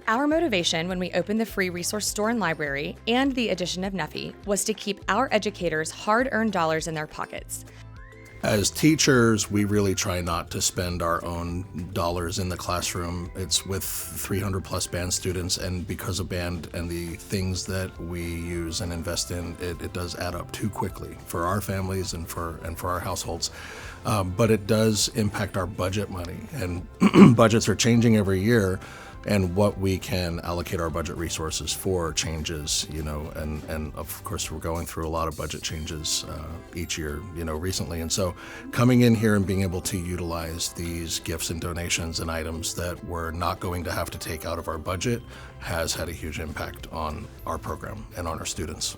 Our motivation when we opened the free resource store and library and the addition of NEFI was to keep our educators' hard-earned dollars in their pockets. As teachers, we really try not to spend our own dollars in the classroom. It's with 300 plus band students, and because of band and the things that we use and invest in, it does add up too quickly for our families and for our households. But it does impact our budget money, and budgets are changing every year. And what we can allocate our budget resources for changes, and of course we're going through a lot of budget changes each year, recently. And so coming in here and being able to utilize these gifts and donations and items that we're not going to have to take out of our budget has had a huge impact on our program and on our students.